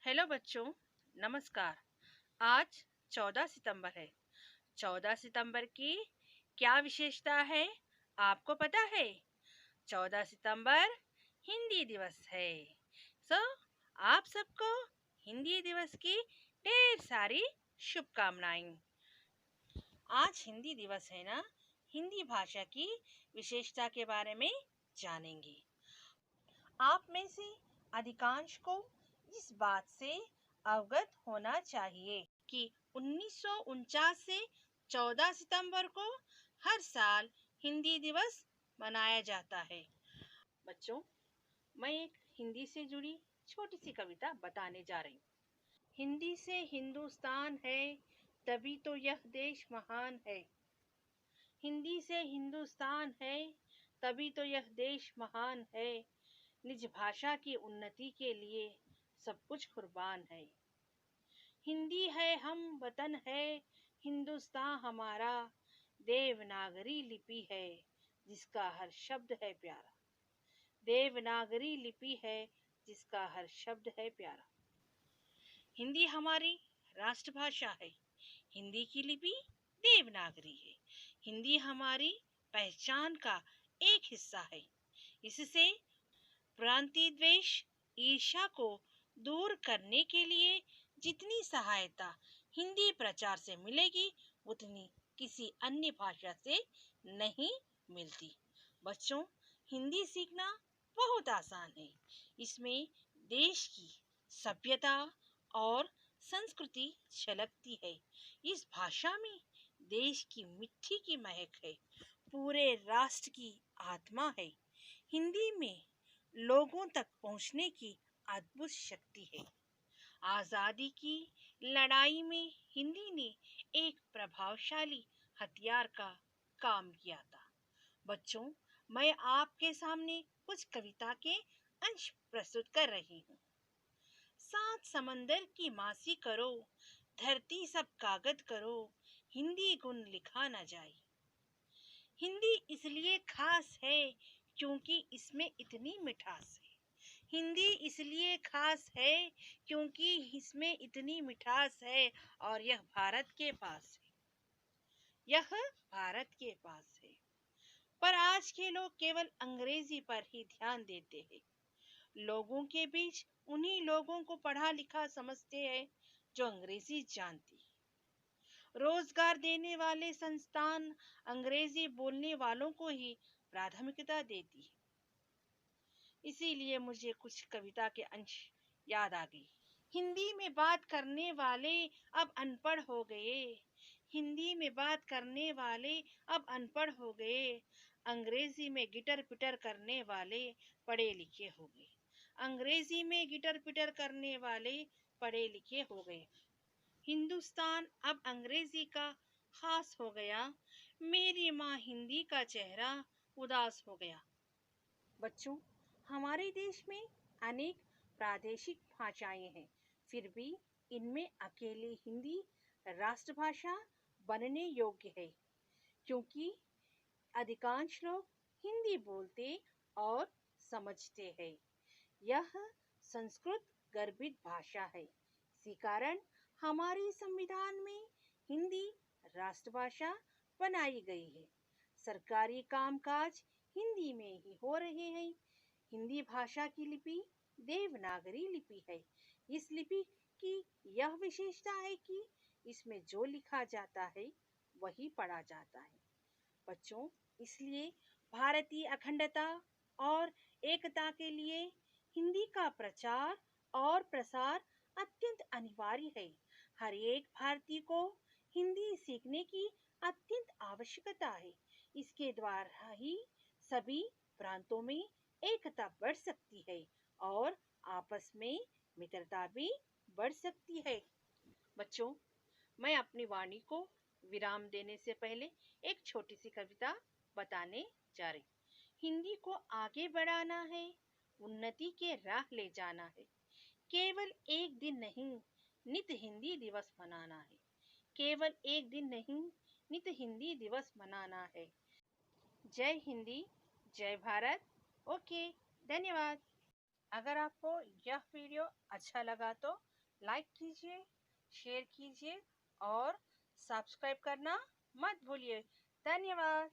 Hello बच्चों, नमस्कार। आज 14 सितंबर है। 14 सितंबर की क्या विशेषता है, आपको पता है? 14 सितंबर हिंदी दिवस है। सो आप सबको हिंदी दिवस की ढेर सारी शुभकामनाएं। आज हिंदी दिवस है ना, हिंदी भाषा की विशेषता के बारे में जानेंगे। आप में से अधिकांश को इस बात से अवगत होना चाहिए कि 1949 से 14 सितंबर को हर साल हिंदी दिवस मनाया जाता है। बच्चों, मैं एक हिंदी से जुड़ी छोटी सी कविता बताने जा रही हूँ। हिंदी से हिंदुस्तान है, तभी तो यह देश महान है। हिंदी से हिंदुस्तान है, तभी तो यह देश महान है। निज भाषा की उन्नति के लिए सब कुछ कुर्बान है। हिंदी है हम वतन है, हिंदुस्तान हमारा। देवनागरी लिपि है, जिसका हर शब्द है प्यारा। देवनागरी लिपि है, जिसका हर शब्द है प्यारा। हिंदी हमारी राष्ट्रभाषा है। हिंदी की लिपि देवनागरी है। हिंदी हमारी पहचान का एक हिस्सा है। इससे प्रांतीय द्वेष, ईर्ष्या को दूर करने के लिए जितनी सहायता हिंदी प्रचार से मिलेगी, उतनी किसी अन्य भाषा से नहीं मिलती। बच्चों, हिंदी सीखना बहुत आसान है। इसमें देश की सभ्यता और संस्कृति झलकती है। इस भाषा में देश की मिट्टी की महक है, पूरे राष्ट्र की आत्मा है। हिंदी में लोगों तक पहुंचने की अद्भुत शक्ति है। आजादी की लड़ाई में हिंदी ने एक प्रभावशाली हथियार का काम किया था। बच्चों, मैं आपके सामने कुछ कविता के अंश प्रस्तुत कर रही हूँ। सात समंदर की मासी करो, धरती सब कागज करो, हिंदी गुण लिखा न जाए। हिंदी इसलिए खास है क्योंकि इसमें इतनी मिठास है। हिंदी इसलिए खास है क्योंकि इसमें इतनी मिठास है, और यह भारत के पास है। यह भारत के पास है। पर आज के लोग केवल अंग्रेजी पर ही ध्यान देते हैं। लोगों के बीच उन्हीं लोगों को पढ़ा लिखा समझते हैं जो अंग्रेजी जानते हैं। रोजगार देने वाले संस्थान अंग्रेजी बोलने वालों को ही प्राथमिकता देती है। इसीलिए मुझे कुछ कविता के अंश याद आ गई। हिंदी में बात करने वाले अब अनपढ़ हो गए। हिंदी में बात करने वाले अब अनपढ़ हो गए। अंग्रेजी में गिटर पिटर करने वाले पढ़े लिखे हो गए। अंग्रेजी में गिटर पिटर करने वाले पढ़े लिखे हो गए। हिंदुस्तान अब अंग्रेजी का खास हो गया। मेरी माँ हिंदी का चेहरा उदास हो गया। बच्चों, हमारे देश में अनेक प्रादेशिक भाषाएं हैं, फिर भी इनमें अकेले हिंदी राष्ट्रभाषा बनने योग्य है, क्योंकि अधिकांश लोग हिंदी बोलते और समझते हैं। यह संस्कृत गर्भित भाषा है। इसी कारण हमारे संविधान में हिंदी राष्ट्रभाषा बनाई गई है। सरकारी कामकाज हिंदी में ही हो रहे हैं। हिंदी भाषा की लिपि देवनागरी लिपि है। इस लिपि की यह विशेषता है कि इसमें जो लिखा जाता है वही पढ़ा जाता है। बच्चों, इसलिए भारतीय अखंडता और एकता के लिए हिंदी का प्रचार और प्रसार अत्यंत अनिवार्य है। हर एक भारतीय को हिंदी सीखने की अत्यंत आवश्यकता है। इसके द्वारा ही सभी प्रांतों में एकता बढ़ सकती है और आपस में मित्रता भी बढ़ सकती है। बच्चों, मैं अपनी वाणी को विराम देने से पहले एक छोटी सी कविता बताने जा रही हूँ। हिंदी को आगे बढ़ाना है, उन्नति के राह ले जाना है। केवल एक दिन नहीं, नित हिंदी दिवस मनाना है। केवल एक दिन नहीं, नित हिंदी दिवस मनाना है। जय हिंदी, जय भारत। ओके, धन्यवाद। अगर आपको यह वीडियो अच्छा लगा तो लाइक कीजिए, शेयर कीजिए और सब्सक्राइब करना मत भूलिए। धन्यवाद।